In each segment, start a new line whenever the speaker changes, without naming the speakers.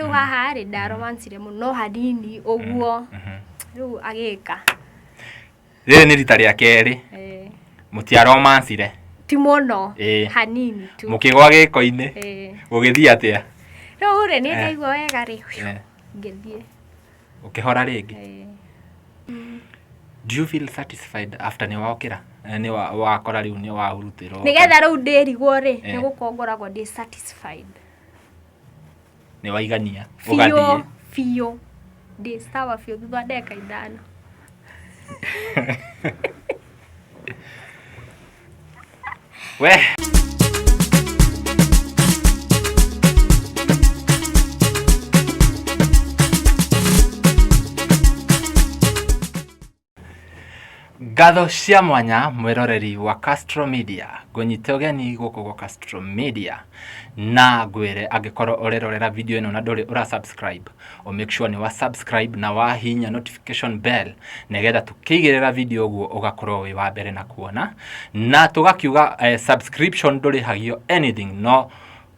riu haha ri nda romance muno hanini uguo riu agika
riri ni rita ria keri mutia romance
ti muno hanini tu
mukigwa giko-ini gugithii atia
riu ri ni ndaigua wega ri ngithie
ukihora ringi do you feel satisfied after ni waokira ni wakora riu ni waurutiro
nigetha riu ndirigwo ri ni gukongoragwo ndi satisfied
ni waigania ugathie
fio ndi sawa fio thutha ndeka ithano
we Ngatho cia mwanya mwiroreri wa Castro Media gunyite ugeni guku gwa Castro Media na ngwire angikorwo urerorera video ino na nduri ura subscribe o make sure ni wa subscribe na wa hinya notification bell negetha tukigirira video guo ugakorwo wi wa mbere na kuona na tugakiuga subscription nduri hagio anything no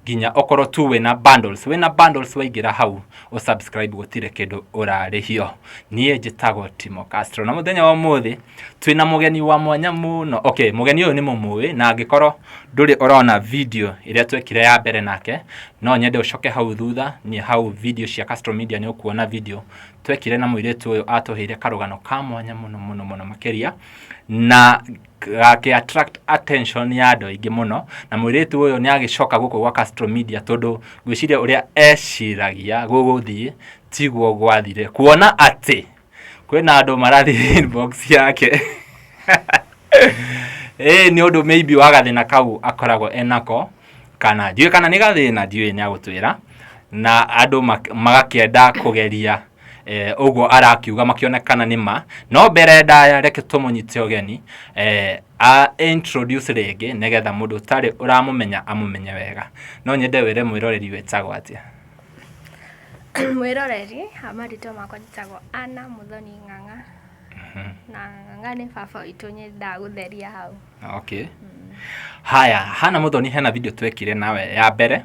ginya okorwo tu wina bundles waigira hau o subscribe gutire kindu urarihio nie njitagwo Timo Castro na muthenya wa muthi twina mugeni wa mwanya muno mugeni uyu ni mumui na angikorwo nduri urona video iria twekire ya mbere nake no nyende ucoke hau thutha ni hau video cia Castro Media ni ukuona video twekire na Muiritu uyu atuheire karugano ka mwanya muno makeria na gake attract attention ya andu aingi muno na Muiritu uyu ni agicoka guku gwa Castro Media tondu gwiciria uria eciragia guguthie tiguo gwathire kuona ati kwina andu marathi inbox yake ni undu maybe wagathina kau akoragwo enako kana ndiwe kana ni gathina ndiwe ni agutwira na andu magakienda kugeria ugo arakiuga makionekana nima no mbere ndaya reke tumunyite ugeni a introduce ringi negetha mundu tari uramumenya amumenye wega no nyende wire mwiroreri wetagwo atia
mwiroreri amarito makwa njitagwo Ana Muthoni Ng'ang'a na Ng'ang'a ni baba itu nyenda gutheria hau haya Hana Muthoni hena video twekire nawe ya mbere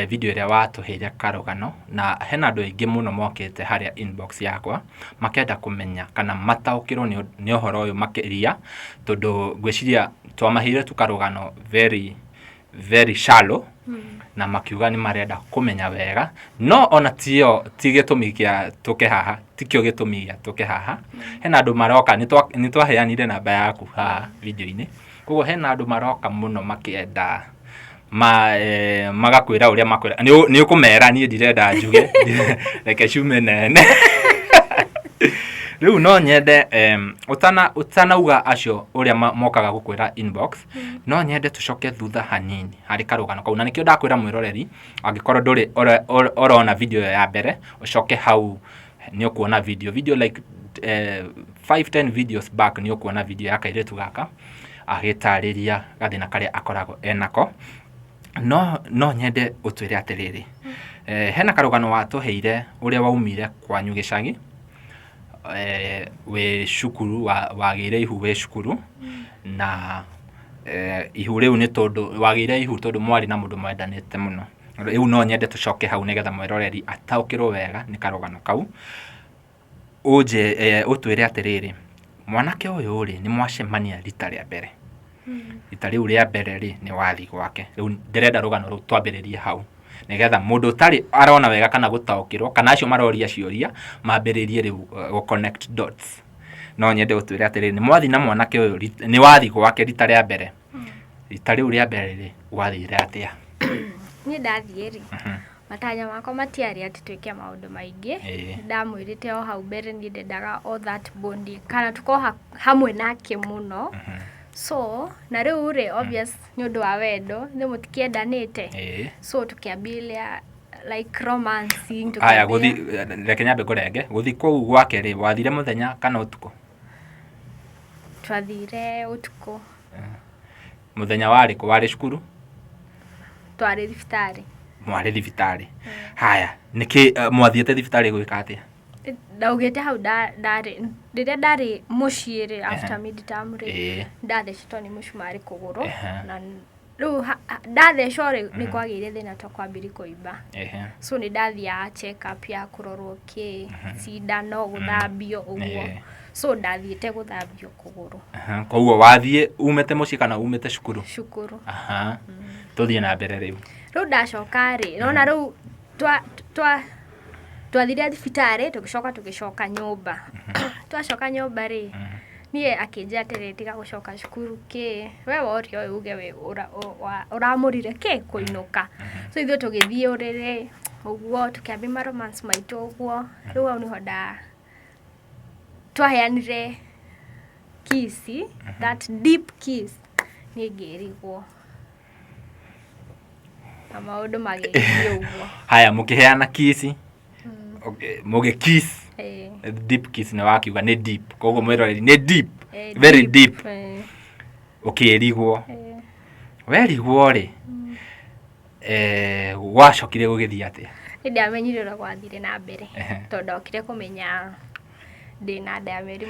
video iria watuheire karugano na hena andu aingi muno mokite haria inbox yakwa makenda kumenya kana mataukirwo ni uhoro uyu makiria tondu gwiciria twamaheire tukarugano very shallow na makiuga ni marenda kumenya wega no ona tio tigitumi kia tuke haha tikio gitumi kia tuke haha hena andu maroka ni twaheanire namba yaku ha video ini koguo hena andu maroka muno makienda magakwira uria makwira ni ukumera ni ndirenda njuge reke shume nene riu no nyende utanauga acio uria mokaga gukwira inbox no nyende tucoke thutha hanini hari karugano kau na nikio ndakwira mwiroreri angikorwo nduri orona video ya mbere ucoke hau ni ukuona video like 5-10 videos back ni ukuona video ya kairitu gaka agitariria gathina karia akoragwo enako no nyende utwire atiriri hena karugano watuheire uria waumire kwanyu gicagi we shukuru wagire ihu we shukuru na ihu riu ni tondu wagire ihu tondu mwari na mundu mwendanite muno riu no nyende tucoke hau negetha mwiroreri ataukirwo wega ni karugano kau uje utwire atiriri mwanake uyu ri ni mwacemania rita ria mbere rita riu ria mbere ri ni wathi gwake riu ndirenda rugano ru twambiririe hau negetha mundu tari arona wega kana gutaukirwo kana acio maroria ciuria mambiririe riu go connect dots no nyende utwire atiriri ni mwathi na mwanake uyu ni wathi gwake rita ria mbere rita riu ria mbere ri wathire atia ni ndathie ri matanya makwa matiari ati twike maundu maingi ndamwirite o hau mbere ni ndendaga all that bonding kana tuko hamwe nake muno so na riu ri obvious ni undu wa wendo ni mutikiendanite so tukiambilia like romancing
aya guthi reke nyambe kurenge guthi kou gwake ri wathire muthenya kana utuko
twathire utuko
muthenya wari ku wari cukuru
twari thibitari
mwari thibitari haya niki mwathiete thibitari gwika atia
ndaugite hau ndari muciiri after midterm ri ndathecitwo ni mucumari kuguru na
Riu ndathecwo ni kwagire thina to kwambiri kuimba. So ni ndathia check up ya kurorwo ki cindano guthambio uguo. So ndathiite guthambio kuguru.
Koguo wathie umete muci kana umete cukuru?
Cukuru.
Tuthie na mbere riu.
Riu ndacoka ri nona riu twathire thibitari tugicoka nyumba. Twacoka nyumba ri nie akinja atere tiga gucoka cukuru ki we worio uge we uramurire ki kuinuka. So ithuĩ tugithie urire uguo tukiambia romance maitu uguo. Riu au niho twaheanire kiss, that deep kiss ni ngirigwo na maundu magithie uguo.
Haya mukiheana kiss muge kiss deep kiss na wakiuga ni deep koguo mwiroreri ni deep very deep ukirigwo werigwo ri wacokire gugithia atia?
Ndamenyire ura gwathire na mbere tondu okire kumenya ndina ndameri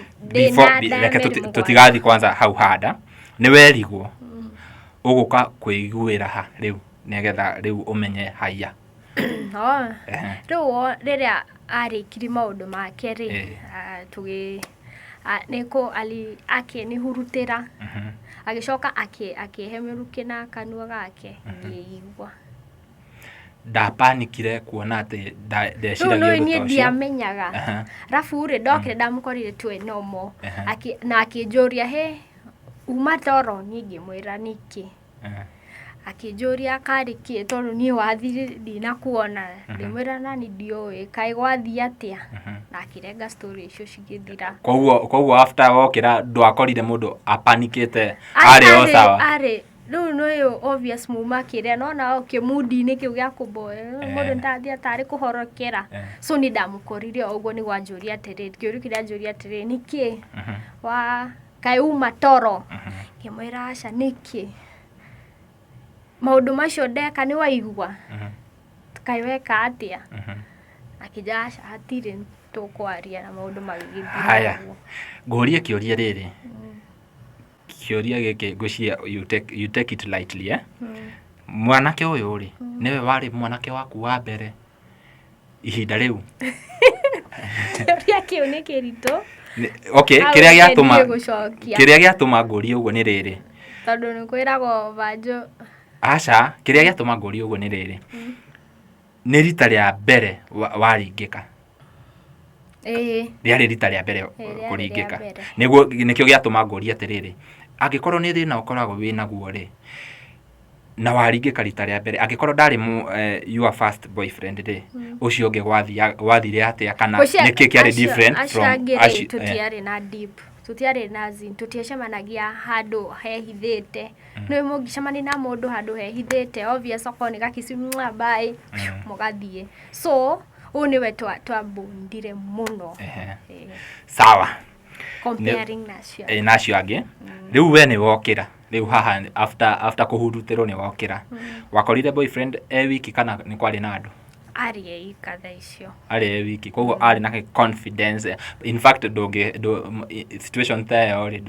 tutigathi kwanza hau hada ni werigwo uguka kuiguira ha riu negetha riu umenye haya
riu riria arikiri maundu make ri niko akinihurutira agicoka akihe miruki na kanua gake ngiigwa
ndapanikire kuona ati ndeciragia
undu ni ndiamenyaga rafu ri ndokire ndamukorire twe nomo na akinjuria he uma toro ningi mwira niki akinjuria karikie tondu ni wathire ndina kuona ndimwira nani ndioi kai gwathi atia na akirenga story icio cigithira.
Koguo after wokira ndwakorire mundu apanikite ari o sawa?
Ari riu no obvious muma kiria nona okimudi-ini kiu gia kuboya mundu ndathia tari kuhorokera. So ni ndamukorire uguo ni gwanjuria atiriri kiuru kiria njuria atiriri niki wa kai uma toro kimwira aca niki maundu macio ndeka ni waigua tukaiweka atia akija aca hatire tukwaria na maundu magithira.
Haya ngurie kiuria riri kiuria giki ngucia you take it lightly mwanake uyu ri niwe wari mwanake waku wa mbere ihinda riu?
Kiuria kiu ni kirito.
Okay, kiria giatuma ngurie uguo ni riri
tondu ni kwiragwo vanjo
aca kiria giatuma ngurie uguo ni riri ni rita ria mbere waringika? Riari rita ria mbere kuringika niguo nikio giatuma ngurie atiriri angikorwo ni thina ukoragwo wina guo ri na waringika rita ria mbere angikorwo ndari your first boyfriend ri ucio ungi wathire atia kana niki kiari different from
tutiari na deep tutiari na zin tutiacemanagia handu hehithite no mungicemani na mundu handu hehithite obvious okoni gakisi bye mugathie so uniwe twabundire muno.
Sawa
comparing nacio
nacio angi riu we ni wokira riu haha after kuhurutirwo ni wokira wakorire boyfriend wiki kana ni kwari na andu?
Ari ikatha icio
ari wiki koguo ari na confidence in fact situation there ori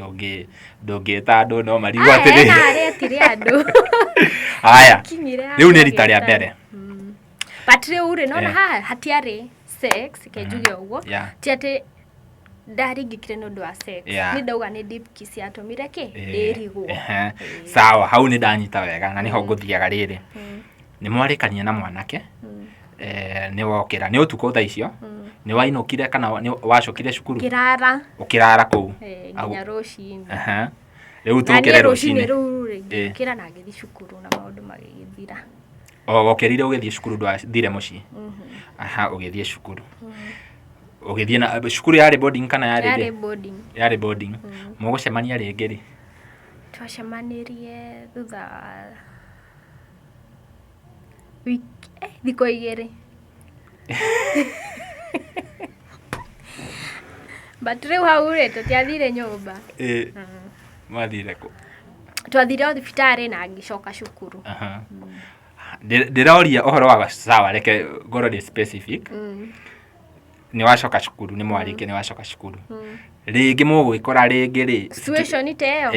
doge tando no marigwa tiri
ari andu.
Haya riu ni rita ria mbere
but riu ri nona hatiari sex kejuge uguo ti ati ndaringikire nundu wa sex ni ndauga ni deep kiss atumire ki ndirigwo.
Sawa hau ni ndanyita wega na niho nguthiaga riri ni mwarikania na mwanake ni wokira ni utuko tha icio ni wainukire kana ni wacokire cukuru ukirara kuu
nginya rucini
riu tukire rucini
kira na ngithi cukuru na maundu magithira
wokirire ugithie cukuru ndwathire mucii ugithie cukuru ugithie na cukuru yari boarding kana yari boarding mugucemania ringi ri
twacemanirie thutha wiki thiko igiri but riu hau ri tutiathire nyumba
mwathire ku
twathire thibitari na ngicoka cukuru.
Ndiraoria ohoro wa sawa reke ngoro ni specific
ni wacoka cukuru ni mwarike ni wacoka cukuru ringi mugwikora ringi ri
situation teyo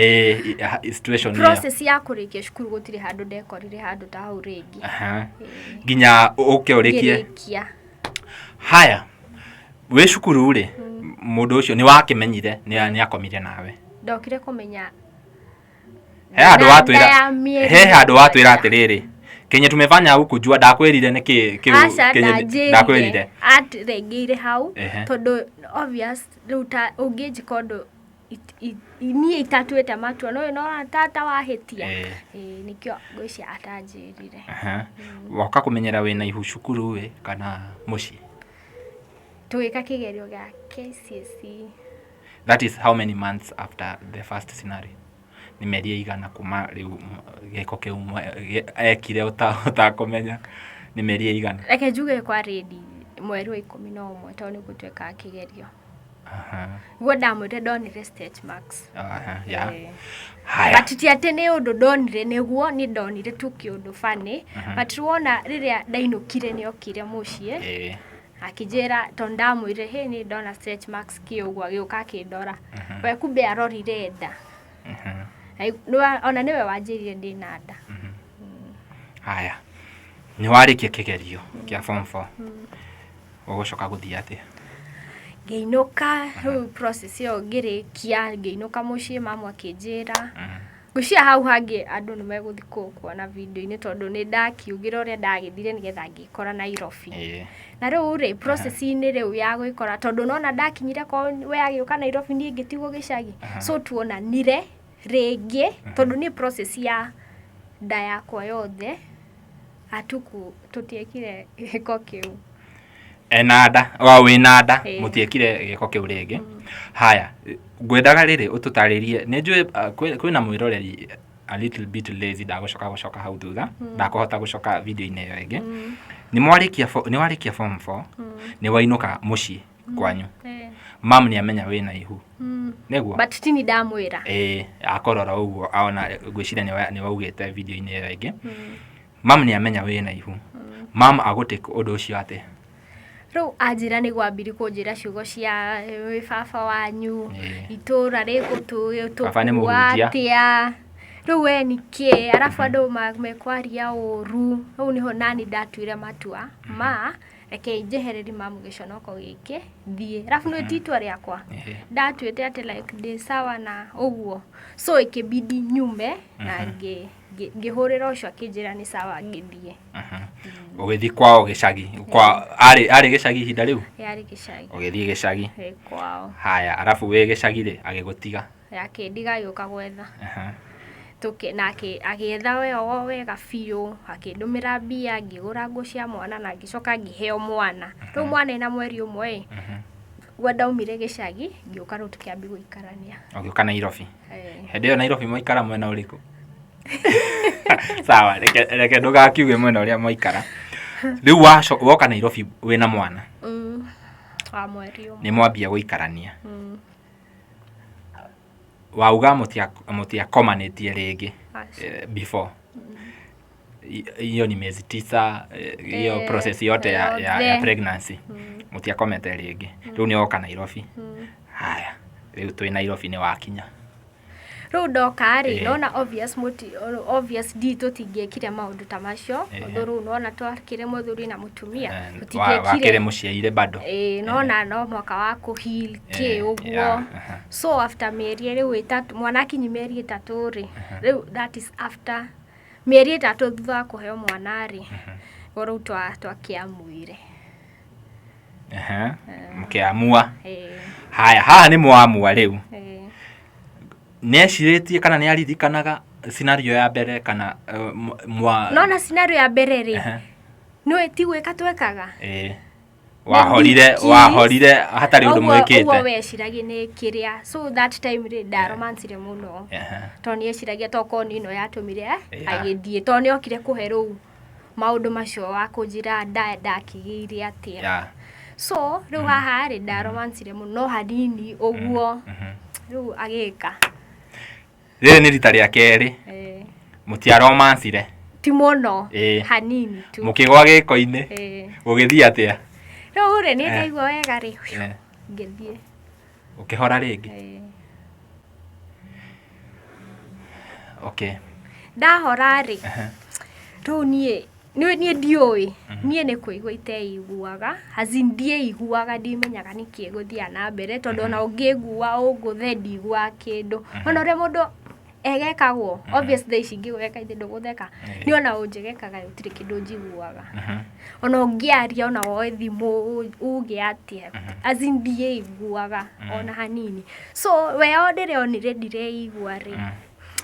situation
process ya kurikia cukuru gutire handu ndekorire handu ta hau ringi
ginya uke urikie haya we cukuru ri mundu ucio ni wakimenyire ni akomire nawe
ndokire kumenya
he handu watwira atiriri kenye tumefanya huku jua ndakwirire niki kenye ndakwirire
regire hau tondu obvious ruta ungeji kondo ni itatuete matua no tata wahitia nikio goci atanjirire
waka kumenyera wina ihu cukuru we kana muci
tuika kigerio ga KCSE.
That is how many months after the first scenario? Ni meri igana kuma riu geko ke ekire utakomenya ni meri igana
reke juge kwa ready mweri wa 11 toni gutweka kigerio woda mwete donire stage marks
yeah
haya but ti atene undu donire neguo ni donire tu kiundu fani but wona riria ndainukire ni okire mucie akijera tondamwire he ni dona stage marks kiugwa giuka kindora we kumbe arorire nda ona niwe wanjirire ndina nda
haya ni warikia kigerio kia form 4 ugucoka guthia atia
ngeinuka process yo ngirikia ngeinuka mucie mama akinjira gucia hau hangi andu nimeguthikwo kuona video ini tondu ni ndakiugira uria ndagithire nigetha ngikora Nairobi na riu ri process ini riu ya gwikora tondu nona ndakinyire ko we agiuka Nairobi ni ngitigo gicagi so tuonanire ringi tondu ni process ya nda yakwa yothe atuku tutiekire giko kiu
enada wa winada mutiekire giko kiu ringi haya ngwendaga riri ututaririe ninjue kwina mwiroreri a little bit lazy ndagucoka hau thutha ndakuhota gucoka video ine yo ingi ni warikia form 4 ni wainuka muci kwanyu mam ni amenya wina ihu neguo
but tini ndamwira
akorora uguo aona gwicira ni waugite video ine yo ingi mam ni amenya wina ihu mam aguteka undu ucio ate
ru ajira ni gwambiri kunjira ciugo cia baba wanyu itura rigutu tuatia ru we niki arafu andu mekwaria uru ru niho nani ndatuire matua ma reke njehereri mamu giconoko giki thie arafu no titwa riakwa ndatuite ati like de sawa na uguo so ikibidi nyume na ngihurira ucio akinjira ni sawa ngithie
ugithi kwao gicagi kwa ari gicagi hinda riu
yari gicagi
ugithi gicagi
kwao
haya arafu we gicagi ri agigutiga
akindiga yuka gwetha tuke nake agietha we wega biu akindumira mbia ngigura ngo cia mwana na ngicoka ngiheo mwana ru mwana ina mweri umwe gwenda umire gicagi ngiuka ru tukiambi guikarania
ugiuka Nairobi hende yo Nairobi moikara mwena uriku sawa reke ndugakiuge mwena uria moikara riu woka Nairobi wina mwana
wa mweri umwe
ni mwambia guikarania wauga mutia communitie ringi before hiyo ni miezi 9 hiyo process yote ya pregnancy mutia comment ringi riu ni woka Nairobi haya riu twi Nairobi ni wakinya
ru ndoka ri nona obvious dito tingekire maundu ta macio ru nona twakire muthuri na mutumia
tutingekire muciaire bado
nona no mwaka wa kuhil ke uguo so after mieri riu itatu mwana kinyi mieri 3 ri riu that is after mieri 3 thutha kuheo mwana ri ru twakiamuire
mkiamua haya haha ni mwamua riu neciretie kana ni aririkanaga scenario ya mbere kana
nona scenario ya mbere ri no etigweka twekaga
wahorire hatari undu mwekete
uwo weciragia ni kiria so that time ri ndaromancire muno toni eciragia toko nino yatumire agithie toni okire kuheru maundu macio wa kunjira ndakigire atia so riu haha ri ndaromancire muno hanini uguo riu agika
riri ni rita ria keri mutia romancire
ti muno hanini tu
mukigwa giko-ini ugithia atia
Rĩu rĩ nĩ ndaigua wega rĩ ngĩthiĩ
ukihora ringi okay
ndahora rĩ rĩu niĩ ndiũĩ niĩ nĩ kũigua iteiguaga ndieiguaga ndimenyaga nĩkĩ gũthiĩ na mbere tondũ ona ũngĩigua ũngũthe ndigua kĩndũ ona ũrĩa mũndũ egekagwo obviously ici ngĩgweka ithĩ ndũgũtheka nĩ ona ũnjĩgekaga gũtirĩ kĩndũ njiguaga ona ũngĩaria ona woe thimũ uge atĩa ndieiguaga ona hanini so weo ndĩronire ndireigua rĩ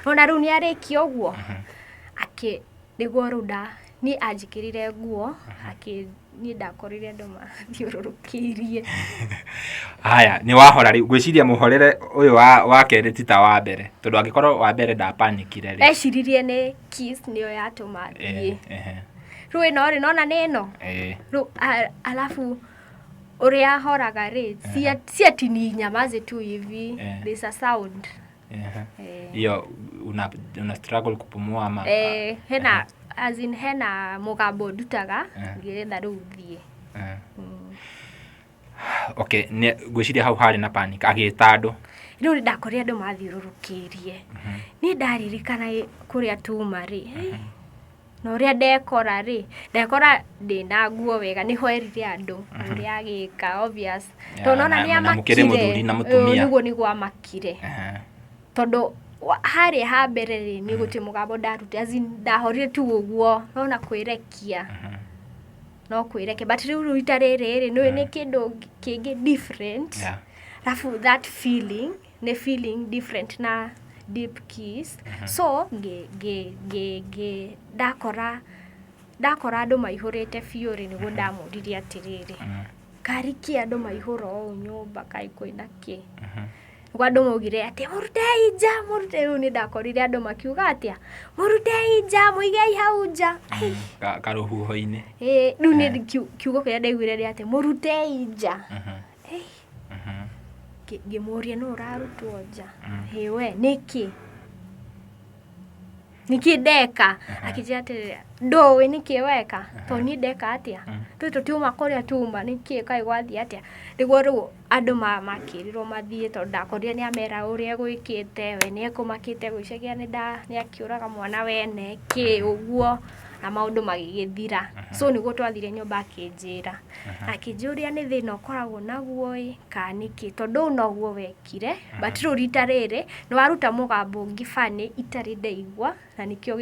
ona rĩu nĩarĩkia ũguo nĩguo rĩu niĩ anjĩkĩrire nguo niĩ ndakorire andũ mathiũrũrũkĩirie
haya nĩ wahora rĩu ngwĩciria mũhorere ũyũ wa kerĩ ti ta wa mbere tondũ angĩkorwo wa mbere ndapanikire rĩ
eciririe nĩ kiss nĩyo yatũma thiĩ rĩu ĩno rĩ nona nĩ ĩno rĩu alafu ũrĩa horaga rĩ si ati ni nyamaze tu hivi there's a sound
hiyo una struggle kupumua ama
hena hena mũgambo ndutaga ngĩretha rĩu thiĩ
okay ngwĩciria hau harĩ na panic agĩta andũ
rĩu ndakorire andũ mathiũrũrũkĩirie niĩ ndaririkana kũrĩa tuma rĩ na ũrĩa ndekora ndĩna nguo wega nĩho erire andũ ũrĩa agĩka obvious tondũ ona nĩamakire nĩguo amakire tondũ harĩa ha mbere rĩ nĩ gũtĩ mũgambo ndarute ndahorire tu ũguo no kwĩrekia no kwĩrekia but rĩu rita rĩrĩ nĩ kĩndũ kĩngĩ different alafu that feeling nĩ feeling different na deep kiss so ndakora andũ maihũrĩte biũ rĩ nĩguo ndamũririe atĩrĩrĩ kariki andũ maihũra ũũ nyũmba kaĩ kwĩna kĩ kwa andũ maugire atĩ mũrutei nja rĩu nĩ ndakorire andũ makiuga atĩa mũrutei nja mũigei hau nja
karũhuho-inĩ
rĩu nĩ kiugo kĩrĩa ndaiguire rĩ atĩ mũrutei nja ngĩmũria nũ ũrarutwo nja we nĩkĩ ndeka akĩnjĩra atĩrĩrĩ ndũĩ nĩkĩ weka to niĩ ndeka atĩa tũtiuma kũrĩa tuma nĩkĩ kaĩ gwathiĩ atĩa nĩguo rĩu andũ makĩrirwo mathiĩ tondũ ndakorire nĩamera ũrĩa gwĩkĩte we nĩekũmakĩte gwĩciria nĩakĩũraga mwana wene kĩ ũguo na maũndũ magĩgĩthira so nĩguo twathire nyũmba akĩnjĩra akĩnjũria nĩ thĩna ũkoragwo naguo kana nĩkĩ tondũ noguo wekire but rĩu rita rĩrĩ nĩ waruta mũgambo ũngĩ funny itarĩ ndaigua na nĩkĩo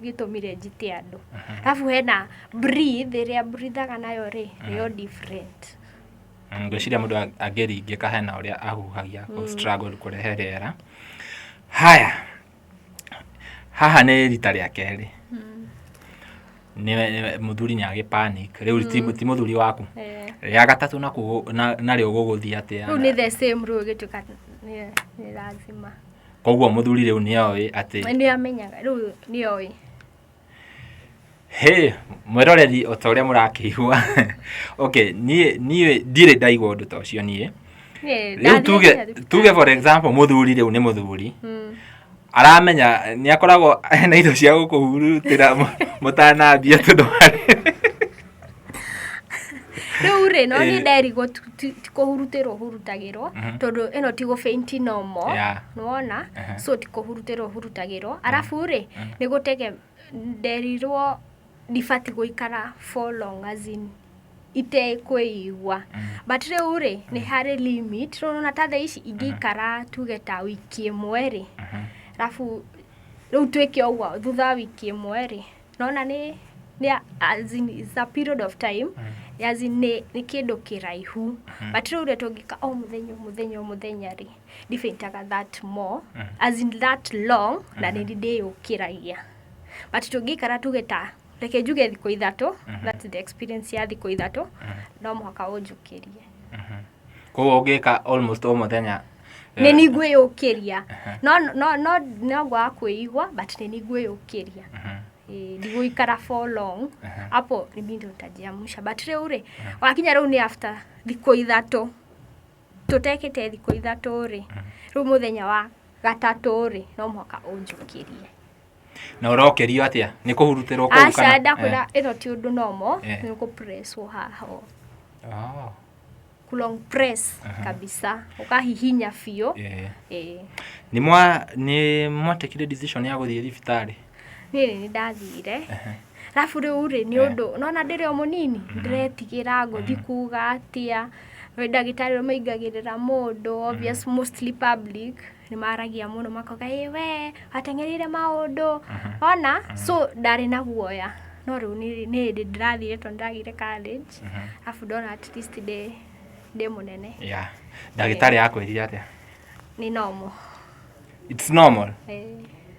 gĩtũmire njite andũ alafu hena breathe ĩrĩa breathaga nayo rĩ nĩyo different
ngwĩciria mũndũ angĩringĩka hena ũrĩa ahuhagia struggle kũrehe rĩera haya haha nĩ rita rĩa kerĩ nĩ mũthuri nĩ panic rĩu ti mũthuri waku rĩa gatatũ narĩo gũgũthiĩ atĩa
rĩu nĩ the same rĩu gĩtuĩka nĩ lazima
koguo mũthuri rĩu nĩoĩ atĩ
nĩ amenyaga rĩu nĩoĩ
mwĩroreri o ta ũrĩa mũrakĩigua okay niĩ ndirĩ ndaigua ũndũ ta ũcio niĩ rĩu tuge for example mũthuri rĩu nĩ mũthuri aramenya nĩ akoragwo na indo cia gũkũhurutĩra mũtanambia tondũ
rĩu rĩ no nĩ nderigwo tikũhurutĩrwo hurutagĩrwo tondũ ĩno ti gũbeinti normal nĩwona so tikũhurutĩrwo hurutagĩrwo arabu rĩ nĩ gũtege nderirwo ndibati gũikara for long as in itekwĩigua but rĩu rĩ nĩ harĩ limit rĩu na ta thaa ici ingĩikara tuge ta wiki ĩmwe rĩ arabu rĩu twĩke ũguo thutha wa wiki ĩmwe rĩ nona nĩ as in is a period of time as in nĩ kĩndũ kĩraihu but rĩu rĩ tũngĩka o mũthenya rĩ ndibeintaga that more as in that long na nĩ ndĩyũkĩragia but tũngĩikara tuge ta reke njuge thikũ ithatũ that's the experience ya thikũ ithatũ no mũhaka ũnjũkĩrie
koguo ũngĩka almost o mũthenya
nĩ nĩngwĩyũkĩria no gwa kwĩigua but nĩ nĩngwĩyũkĩria ndigũikara for long hapo nĩbidi utajiamsha but rĩu rĩ wakinya rĩu nĩ after thikũ ithatũ tũtekĩte thikũ ithatũ rĩ rĩu mũthenya wa gatatũ rĩ no mũhaka ũnjũkĩrie
na ũrokerio atĩa nĩ kũhurutĩrwo kũu kana
ndakwĩra ĩno ti ũndũ normal nĩ gũpresswo haha Long press kabisa ukahihinya fio.
Ni mwatekire decision ya guthie thibitari?
Ni ndathire. Rafu riu ni undu nona ndire o munini ndiretigira nguthi kuga atia ndagitari maigagirira mundu obvious mostly public ni maragia muno makoga we atengerire maundu ona so ndari na guoya no riu ni ndirathire to ndagire college afu ndona at least de munene.
Ndagitari akwirire atia?
Ni normal.
It's normal.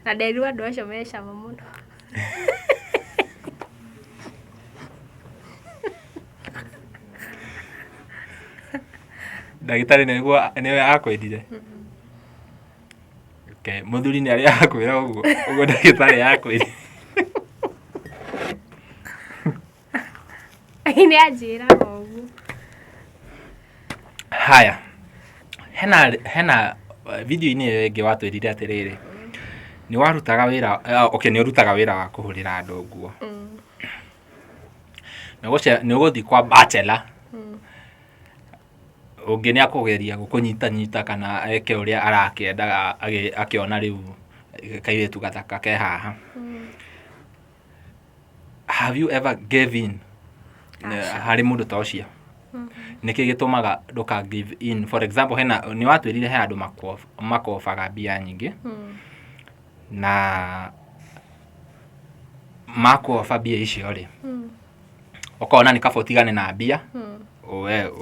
Na nderirwo andu acio mecama muno.
Ndagitari niwe akwirire? Okay, muthuri ni ari akwira uguo ndagitari akwirire.
Ni ajira uguo.
Haya. Hena video ini yengi watwirire atiriri. Ni warutaga wira ni urutaga wira wa kuhurira andu nguo. Ni uguthi kwa bachelor. Ungi ni akugeria gukunyita kana eke uria arakiendaga akiona riu kairetu gathaka ke haha. Have you ever gave in hari mundu ta ucio? Niki gitumaga nduka give in? For example, ni watwirire he andu makofaga bia nyingi na makofa bia icio ri ukona ni kabotigane na bia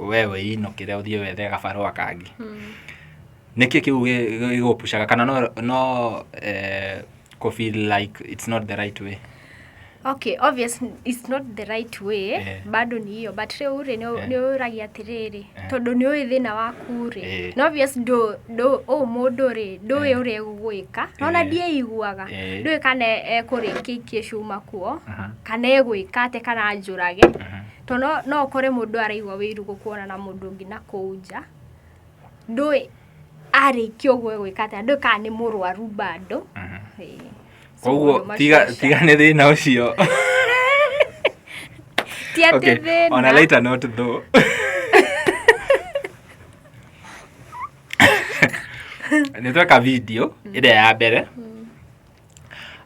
wewe inokire uthie wethe gabarua kangi. Niki kiu gigupushaga kana no ko feel like it's not the right way?
Okay, obviously it's not the right way, bado ni hiyo, but riu ni uragia atiriri tondu ni uyi thina waku ri no obvious do mundu ri nduwi uria egwika nona ndie iguaga nduwi kana ekurikikie cuma kuo kana egwika ate kana anjurage to no ukore mundu araigwa wiru gukuona na mundu ngi na kuja nduwi arikio gwika ate nduwi kana ni murwaru bado.
Koguo tiga ni thina ucio.
Okay,
on a lighter note though. Nitweka video ile ya mbere.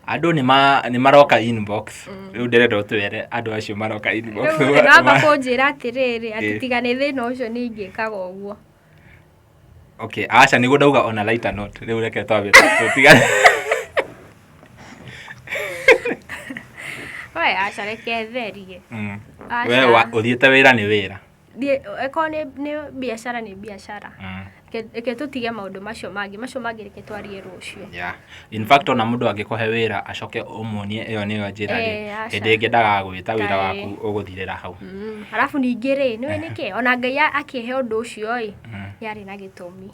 Andu ni maroka inbox. Riu ndirenda utwere andu acio maroka inbox.
Ngamba kunjira atiriri ati tiga ni thina ucio ni ingikaga uguo.
Okay, acha niguo ndauga on a lighter note. Riu reke twabire. Tiga
acha reke therie.
We uthiete wira ni wira.
Eko ni biashara ni biashara. Eke tutige maundu macio mangi reke twarie rucio.
In fact ona mundu angikohe wira acoke umuonie iyo niyo njira ri ndingi ndagagwita wira waku uguthirira hau.
Alafu ningire niwe niki ona Ngai akihe undu ucio yari na gitumi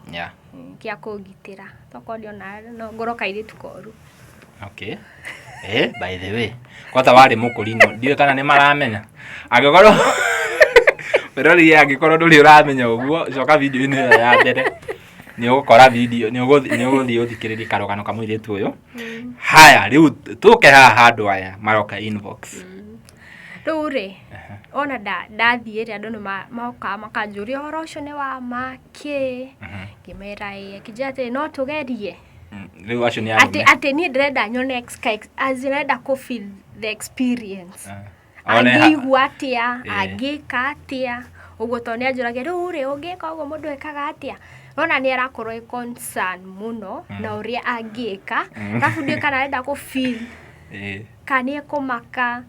kia kugitira tokodio na ngoro kairitu koru.
Okay. By the way, kwata wari mukurino ndiwe kana ni maramenya agikoro perori agikoro nduri uramenya uguo coka video ini ya mbere ni ugukora video ni uguthi uthikiririe karogano ka Muiritu uyu. Haya riu tuke haha handu aya maroka inbox
riu ri ona ndathiire andu maoka makanjuria horo ucio ni wa maki ngimera kijate no tugerie
riu acio ni
ati ni ndrenda nyone azirenda ku feel the experience agigua atia agika atia uguo to ni anjuragia riu ri ungika uguo mundu ekaga atia ona ni arakorwo concern muno na uria agika rafu ndio kana arenda ku feel kani ekumaka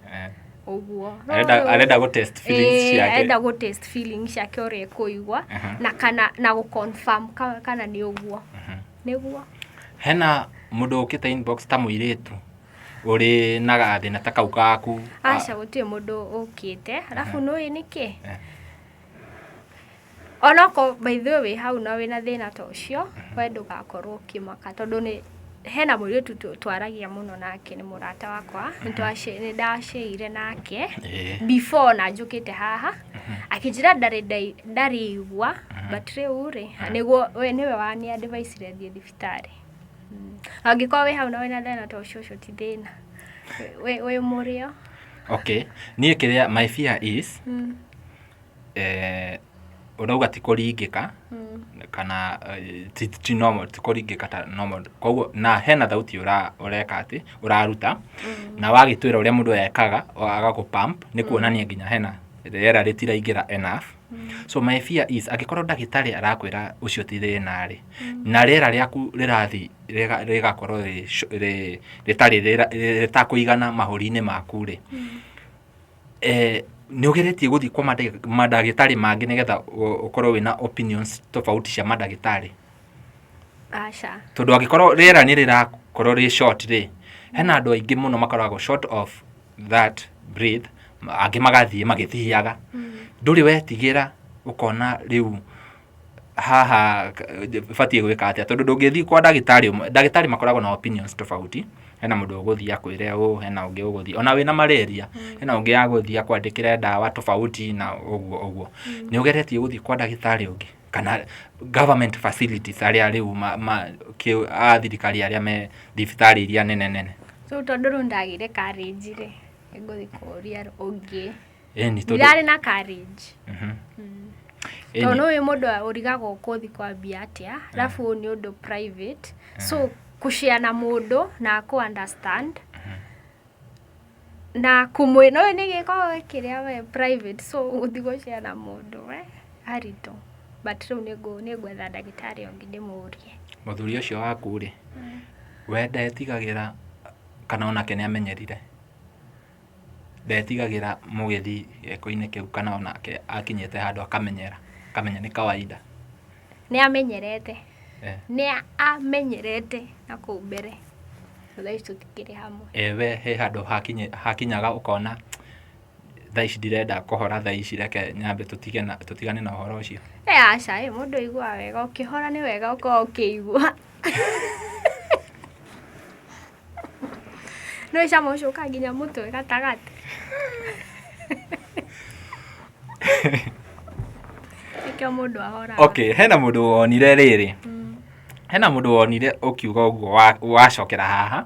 uguo
arenda go test feelings yake
arenda go test feelings yake uria kuigwa na kana na go confirm kana ni uguo niguo.
Hena mundu ukite inbox ta Muiritu uri na gathina ta kau gaku?
Acha gutie mundu ukite alafu no niki onako by the way hau na wina thina ta ucio wendu gakorwo kimaka tondu ni hena Muiritu twaragia muno nake ni murata wakwa ni ndashire nake before na njukite haha akijira ndari igwa but riu ri niguo we niwe wani advice rethi thibitari angiko we hau na wina thina ta ucio ti thina we Murio.
Okay, niä kä rä a my fear is
urauga ti kuringika kana ti normal, ti kuringika ta normal. Koguo na hena thauti ureka ati uraruta na wagitwira uria mundu ekaga agaku pump ni kuonania nginya hena rĩera rĩtiraingĩra enough. So my fear is agikorwo ndagĩtarĩ arakwĩra ucio ti thĩna rĩ na rĩera rĩaku rĩrathi rĩgakorwo rĩtakũigana mahũri-inĩ maku rĩ, nĩ ũgeretie gũthiĩ kwa mandagĩtarĩ mangĩ nĩgetha ũkorwo wĩna opinions tofauti cia mandagĩtarĩ?
Aca.
Tondũ angĩkorwo rĩera nĩ rĩrakorwo rĩ short rĩ, hena andũ aingĩ mũno makoragwo short of that breath, angĩ magathiĩ magĩthiaga. Ndũrĩ wetigĩra ũkona rĩu haha batiĩ gwĩka atĩa? Tondũ ndũngĩthiĩ kwa ndagĩtarĩ makoragwo na opinions tofauti. Hena mũndũ ũgũthiĩ akwĩre hena ũngĩ ũgũthiĩ ona wĩna malaria, hena ũngĩ agũthiĩ akwandĩkĩre ndawa tofauti na ũguo. Nĩ ũgeretie gũthiĩ kwa ndagĩtarĩ ũngĩ kana government facilities arĩa rĩu thirikari arĩa me thibitarĩ iria nene?
So tondũ rĩu ndagire courage rĩ, ngũthiĩ kũria ũngĩ. Ndirarĩ na courage. Tondũ ũyũ mũndũ ũrigagwo kũthi kwambia atĩa, arabu nĩ ũndũ private. So kushare na mũndũ na understand na kumwĩra ũyũ nĩ gĩko kĩrĩa we private, so gũthi gũshare na mũndũ haritũ. But rĩu nĩ gwetha ndagĩtarĩ ũngĩ ndĩmũrie.
Mũthuri ũcio waku rĩ, we ndetigagĩra kana onake nĩ amenyerire? Ndetigagĩra mũgĩthi gĩko-inĩ kĩu kana onake akinyĩte handũ akamenya nĩ kawaida?
Nĩ amenyerete. Nĩ amenyerete na kũu mbere. Thaa ici tũtikĩrĩ hamwe.
We he handũ hakinyaga ũkona thaa ici ndirenda kũhora, thaa ici reke nyambe tũtigane na ũhoro ũcio?
Aca, mũndũ aigua wega ũkĩhora nĩ wega ũkorwo ũkĩigua. No icama ũcoka nginya mũtwe gatagatĩ. Nĩkĩo mũndũ ahoraga.
Okay, hena mũndũ wonire rĩrĩ. Hena mũndũ wonire ũkiuga ũguo wacokera haha.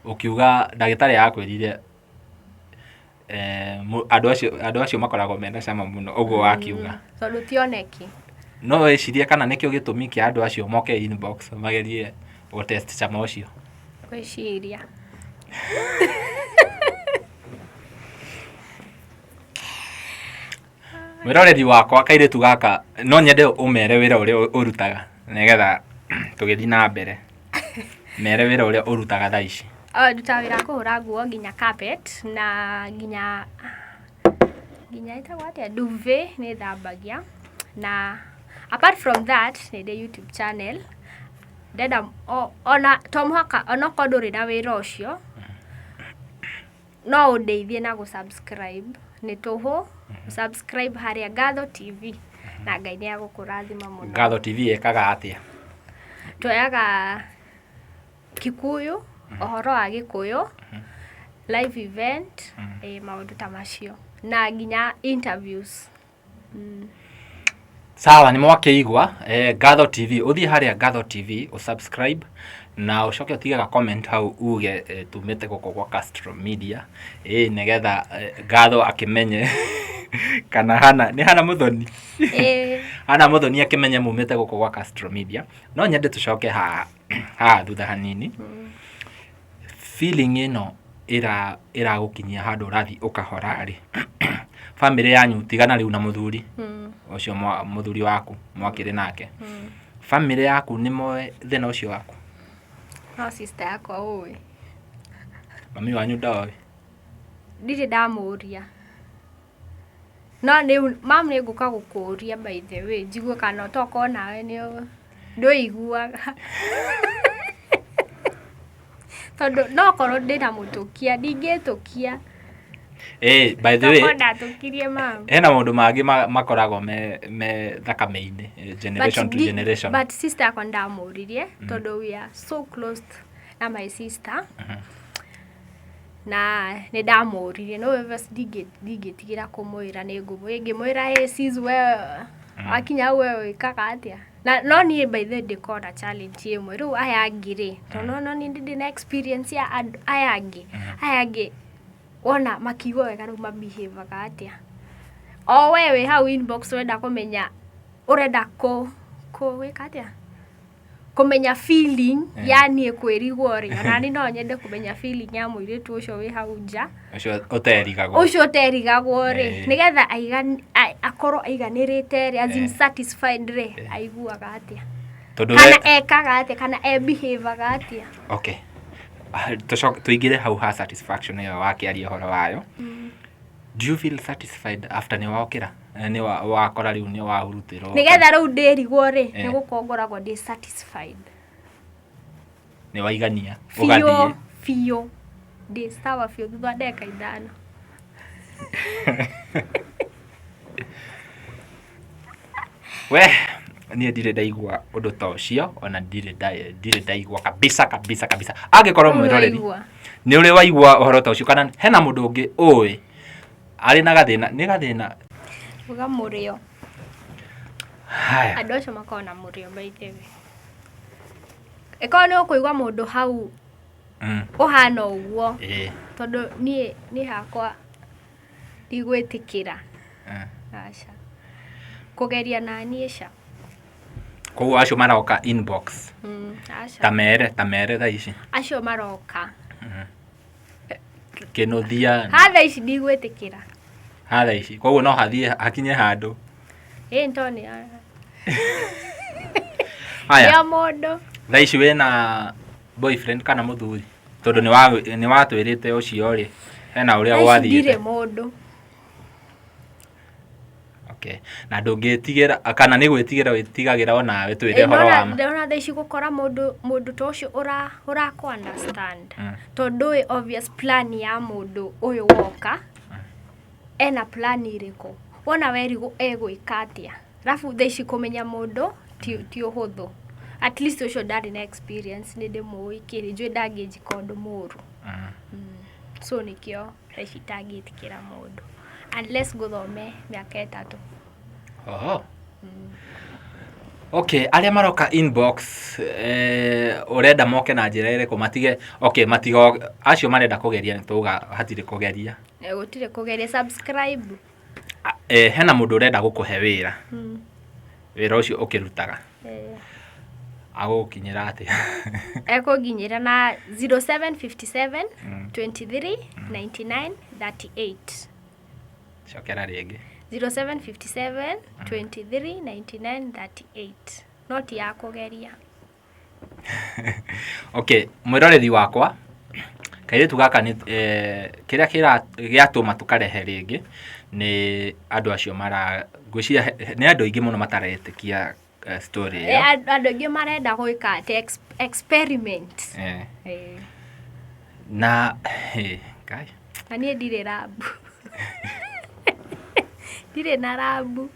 Ũkiuga ndagĩtarĩ akwĩrire andũ acio makoragwo mena cama mũno, ũguo wakiuga.
Tondũ tioneki.
No wecirie kana nĩkĩo gĩtũmi kĩa andũ acio moke inbox magerie gũtest cama ũcio?
Gwĩciria.
Mwĩroreri wakwa kairĩtu gaka no nyende ũmere wĩra ũrĩa ũrutaga nĩgetha tũgĩthiĩ na mbere. Mere wĩra ũrĩa ũrutaga thaa ici.
Ndutaga wĩra kũhũra nguo nginya carpet na nginya ĩtagwo atĩa, duvet nĩ thambagia. Na apart from that nĩ ndĩ YouTube channel. Ndenda ona to mũhaka onokorwo ndũrĩ na wĩra ũcio no ũndeithie na gũ-subscribe. Nĩ tũhũ subscribe harĩa Gatho TV na Ngai nĩ agũkũrathima mũno.
Gatho TV ĩkaga atĩa?
Tuoyaga Kikuyu, ũhoro wa Gĩkũyũ, live event, maũndũ ta macio na nginya interviews.
Sawa, nĩ mwakĩigua Gatho TV. Ũthiĩ harĩa Gatho TV ũsubscribe na ũcoke ũtige comment hau uge tumĩte gũkũ gwa Castro Media nĩgetha Gatho akĩmenye kana Hana Mũthoni Hana Mũthoni akĩmenye mumĩte gũkũ gwa Castro Media. No nyende tũcoke haha thutha hanini. Feeling ĩno ĩragũkinyia handũ ũrathi ũkahora rĩ, family yanyu tigana rĩu na mũthuri ũcio mũthuri waku mwakĩrĩ nake, family yaku nĩ moe thĩna ũcio waku?
No sister yakwa ũĩ.
Mami wanyu ndoĩ?
Ndirĩ ndamũria. No rĩu mama nĩ ngũka gũkũria by the way, njigue kana tokorwo nawe nĩ ndũiguaga. Tondũ no korwo ndĩna mũtũkia ndingĩtũkia.
By the way,
ndatukirie mama.
Hena maũndũ mangĩ makoragwo me thakame-inĩ, generation to generation.
But sister yakwa ndamũririe tondũ we are so close na my sister. Na nĩ ndamũririe no verse ndingĩtigĩra kũmwĩra nĩ ngĩmwĩra sis we akinya we wĩkaga atĩa. Na no niĩ by the ndĩkona challenge ĩmwe rĩu aya angĩ rĩ, tondũ no niĩ ndĩ na experience ya aya angĩ wona makigwa wega rĩu mabehaveaga atĩa. o wewe hau inbox urenda kumenya urenda wika atia kumenya feeling yani kwirigwo ri na ni no nyende kumenya feeling ya muiritu ucio wi hau nja ucio uterigagwo ri nigetha akorwo aiganirite ri as in satisfied ri aiguaga atia kana ekaga atia kana behavior atia.
Okay, tuigire hau ha satisfaction yo wakiaria horo wayo. Do you feel satisfied after ni waokira ni wakora riu ni wahurutirwo
nigetha riu ndirigwo ri ni gukongoragwo ndi satisfied
ni waigania ugathie
fio ndi sawa fio thutha ndeka ithano
we ni ndire ndaigua undu ta ucio ona ndire ndaigua kabisa angikorwo mwiroreri ni uri waigua uhoro ta ucio kana hena mundu ungi oi ari na gathina ni gathina
uga Murio
haya
andu acio makona Murio baitewe eko ni ukuigua mundu hau uhana uguo tondu ni hakwa ndigwitikira acha kugeria na niesha
ko acio maroka inbox
acha
tamere tha ici
acio maroka
kenothia
hatha ici ndigwitikira
hatha ici koguo no hathie hakinye handu
ntoni
haya
ya modo
tha ici wena boyfriend kana muthuri tondu ni watwirite ucio ri hena uria gwathire
ndire modo.
Okay, na ndungitigira kana ni gwitigira witigagira ona we twire horo wa
ndona thaici gukora mundu to ucio ura ko understand tondu obvious plan ya mundu uyu woka ena plan iriko wona werigo egwika atia rafu thaici kumenya mundu ti uhuthu at least ucio ndari na experience ni ndimuikiri njui ndangiji kondu muru so nikio thaici tangitikira mundu unless guthome miaka 3.
Okay, aria maroka inbox urenda moke na njira ire ko matige matigo acio marenda kugeria nituga hatire kugeria
gutire kugeria subscribe
hena mundu urenda gukuhe wira wira ucio ukirutaga agukinyira ati
ekuginyira na 0757 23 99 38
shokera ringi
0757 23 99 38 noti ya kugeria.
Okay, mwiroreri wakwa kairitu gaka ni kiria giatuma tukarehe ringi ni andu acio mara ngwiciria ni andu ingi muno mataretikia story yo
andu ingi marenda gwika experiment
na kai
ani ndire rabu dire na rabu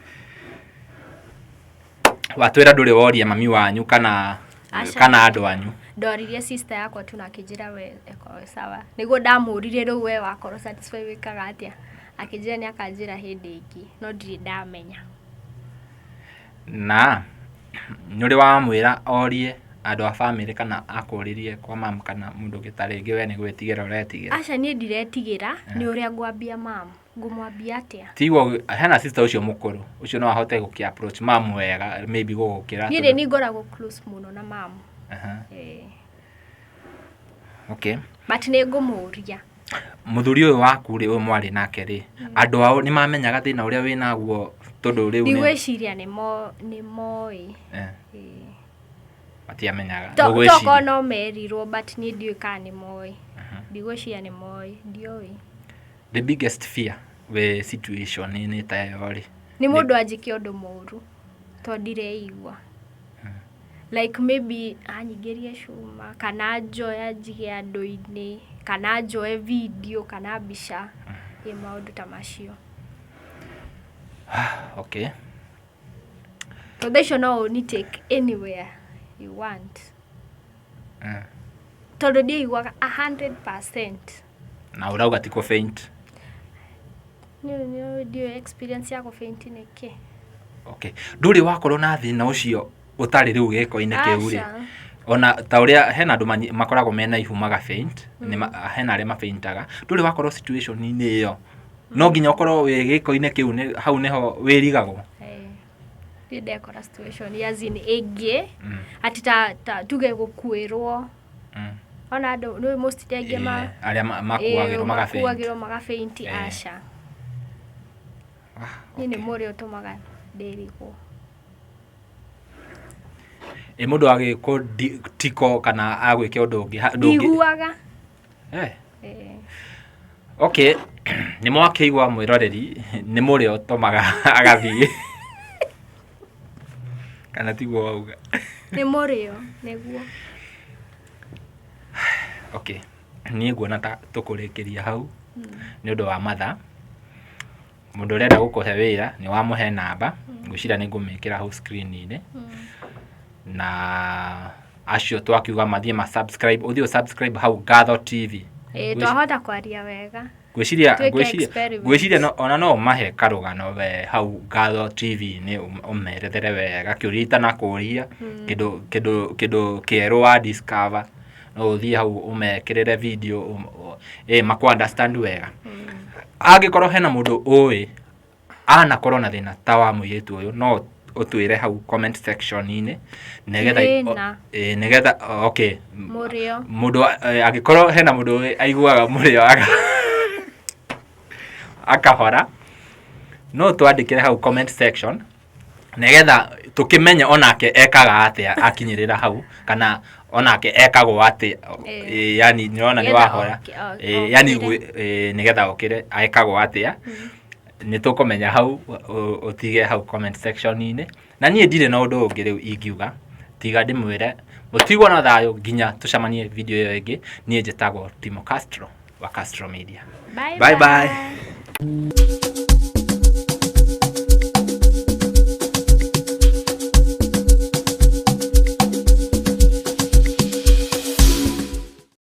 watwira nduri woria mami wanyu kana andu wanyu
ndoririe sister yakwa tu nakijira we eko sawa niguo ndamuririe riu we wakorwo satisfied wikaga atia akijira ni akanjira hindi ingi no ndiri ndamenya
na nyuri wa mwira orie andu a family kana akuririe kwa mam kana mundu gitaringi we ni gwitigira uretigira
acha ni ndiretigira ni uria ngwambia mam ngumwambia atia
tigo hena sister ucio mukuru ucio no ahote guki approach mam wega maybe gugukira
ni ngoragwo close muno na mam
okay
but ni ngumuria
muthuri uyu waku ri uyu mwari nake ri andu ao ni mamenyaga thina uria winaguo tondu riu
ni gwiciria ni moi
matiamenyaga
toko no merirwo but ni ndiu kana ni moi ndigwiciria ni moi ndioi
the biggest fear we situation ni tayo ri
ni mundu anjike undu muru to ndireigwa like maybe anyigerie shuma kana njoya njige andu-ini kana njoe video kana mbica ye maundu ta macio.
Okay,
so they should know ni take anywhere you want tondu ndiigwaga 100%
na urauga tiko faint
ndio experience yako faint niki.
Okay, nduri wakorwo na thina ucio utari riu geko-ine kiu ri ona ta uria hena andu makoragwo mena ihu maga faint ni hena aria mafaintaga nduri wakorwo situation ni iyo
no nginya ukorwo we giko-ine kiu hau niho wirigagwo
ndekora situation yazin ege ati ta tuge gukuirwo ona ndo most tege
aria makuagirwo
magafaint asha ni Murio tumaga ndiriko
mundu agiko tiko kana agwike undu
ndiguaga
okay ni mwakeigwa mwiroreri ni Murio tumaga agathie kana tiguo wauga
ni Murio neguo
okay ni nguona ta tukurikiria hau ni undu wa matha mundu urenda gukuhe wira ni wamuhe namba ngwicira ni ngumikira hau screen-ini na acio twakiuga mathie ma subscribe uthio subscribe hau Gatho TV
twahota kwaria wega
gwiciria no mahe karugano we hau Gatho TV ni umerethere wega kiurita na kuria kidu kieru wa discover no uthie hau umekirire video maku understand wega angikorwo hena mundu uwi anakorwo na thina ta wa muiritu uyu no utwire hau comment section-ini negetha okay
Murio
mundu angikorwo hena mundu aiguaga Murio akahora no twandikire hau comment section negetha tukimenya onake ekaga atia akinyirira hau kana onake ekagwo atia yani niona ni wahora yani negetha okire ekagwo atia ni tukumenya hau utige hau comment section-ini na nie ndire na undu ungi riu ingiuga tiga ndimwire mutigwo na thayo nginya tucamanie video iyo ingi nie njitagwo Timo Castro wa Castro Media.
Bye bye.